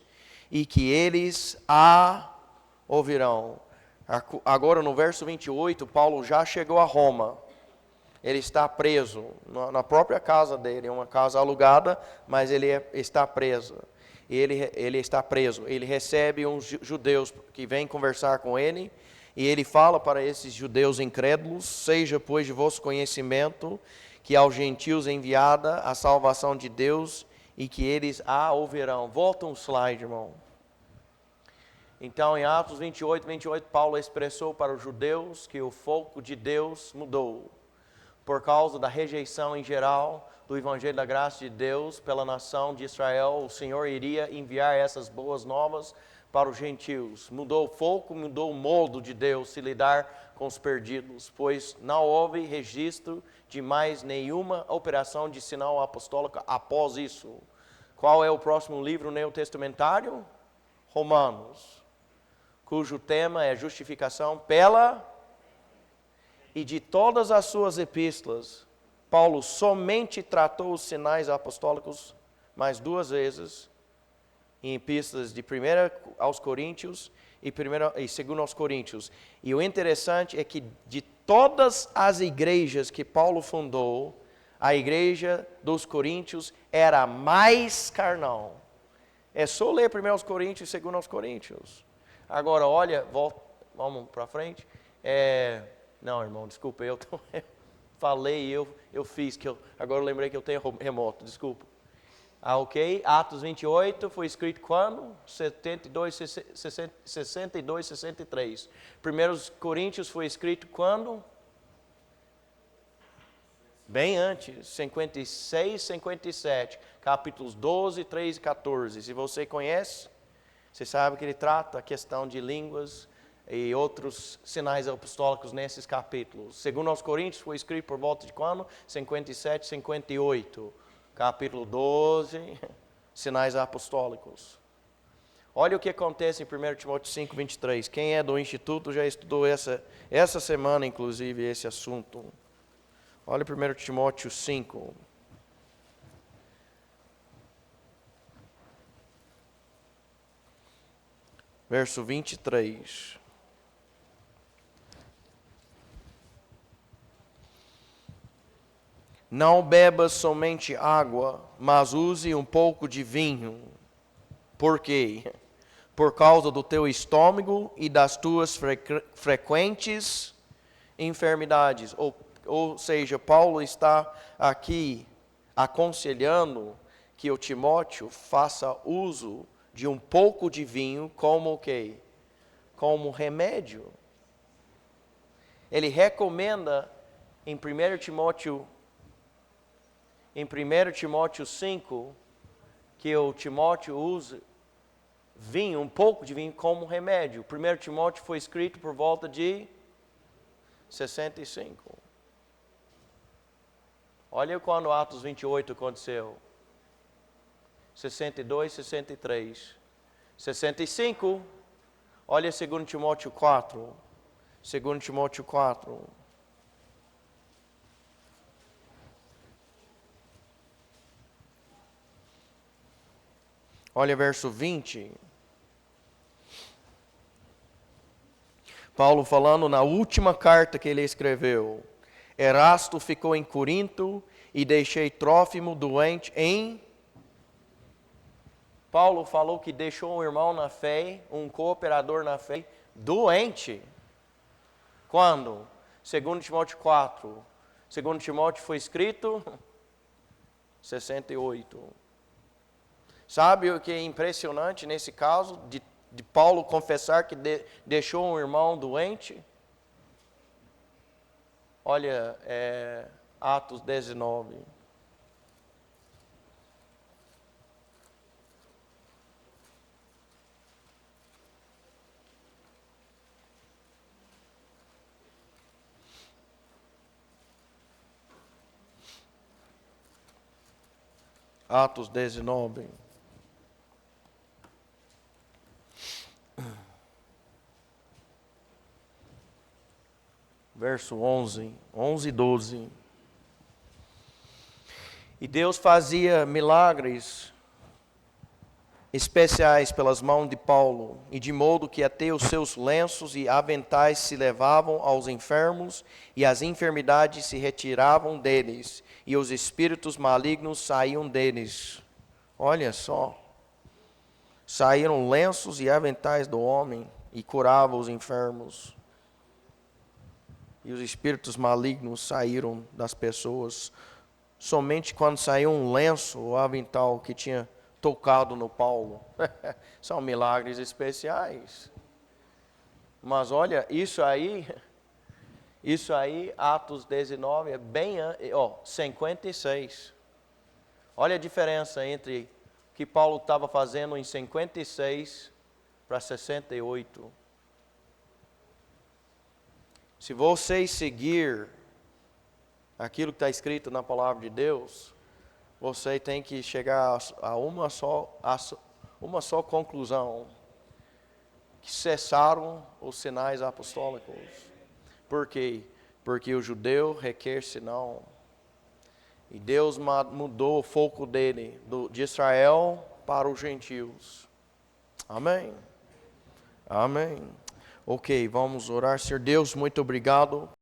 S1: e que eles a ouvirão. Agora no verso 28, Paulo já chegou a Roma. Ele está preso na própria casa dele, é uma casa alugada, mas ele está preso. Ele está preso. Ele recebe uns judeus que vêm conversar com ele, e ele fala para esses judeus incrédulos: seja, pois, de vosso conhecimento que aos gentios é enviada a salvação de Deus, e que eles a ouvirão. Volta um slide, irmão. Então, em Atos 28, Paulo expressou para os judeus que o foco de Deus mudou. Por causa da rejeição em geral do Evangelho da Graça de Deus pela nação de Israel, o Senhor iria enviar essas boas novas para os gentios. Mudou o foco, mudou o modo de Deus se lidar com os perdidos, pois não houve registro de mais nenhuma operação de sinal apostólica após isso. Qual é o próximo livro neotestamentário? Romanos, cujo tema é justificação pela... E de todas as suas epístolas, Paulo somente tratou os sinais apostólicos mais 2 vezes, em epístolas de 1 aos Coríntios e 2 aos Coríntios. E o interessante é que de todas as igrejas que Paulo fundou, a igreja dos Coríntios era a mais carnal. É só ler 1 aos Coríntios e 2 aos Coríntios. Agora, olha, vamos para frente. Não, irmão, desculpa, eu falei, eu fiz, agora eu lembrei que eu tenho remoto, desculpa. Ok, Atos 28 foi escrito quando? 62, 63. 1 Coríntios foi escrito quando? Bem antes, 56, 57, capítulos 12, 13 e 14. Se você conhece, você sabe que ele trata a questão de línguas e outros sinais apostólicos nesses capítulos. 2 aos Coríntios foi escrito por volta de quando? 57, 58. Capítulo 12, sinais apostólicos. Olha o que acontece em 1 Timóteo 5, 23. Quem é do Instituto já estudou essa semana, inclusive, esse assunto. Olha 1 Timóteo 5. Verso 23. Não bebas somente água, mas use um pouco de vinho. Por quê? Por causa do teu estômago e das tuas frequentes enfermidades. Ou seja, Paulo está aqui aconselhando que o Timóteo faça uso de um pouco de vinho como o quê? Como remédio. Ele recomenda em 1 Timóteo 5 que o Timóteo use vinho, um pouco de vinho como remédio. 1 Timóteo foi escrito por volta de 65. Olha quando Atos 28 aconteceu. 62, 63. 65. Olha 2 Timóteo 4. 2 Timóteo 4. Olha verso 20. Paulo falando na última carta que ele escreveu. Erasto ficou em Corinto e deixei Trófimo doente em... Paulo falou que deixou um irmão na fé, um cooperador na fé, doente. Quando? 2 Timóteo 4. 2 Timóteo foi escrito 68. Sabe o que é impressionante nesse caso de Paulo confessar que deixou um irmão doente? Olha, Atos 19. Atos 19. Verso 11 e 12. E Deus fazia milagres especiais pelas mãos de Paulo, e de modo que até os seus lenços e aventais se levavam aos enfermos, e as enfermidades se retiravam deles, e os espíritos malignos saíam deles. Olha só. Saíram lenços e aventais do homem, e curava os enfermos. E os espíritos malignos saíram das pessoas. Somente quando saiu um lenço ou avental que tinha tocado no Paulo. São milagres especiais. Mas olha, isso aí, Atos 19, é bem, 56. Olha a diferença entre o que Paulo estava fazendo em 56 para 68. Se vocês seguir aquilo que está escrito na palavra de Deus, você tem que chegar a uma só conclusão: que cessaram os sinais apostólicos. Por quê? Porque o judeu requer sinal. E Deus mudou o foco dele, de Israel para os gentios. Amém. Amém. Ok, vamos orar. Senhor Deus, muito obrigado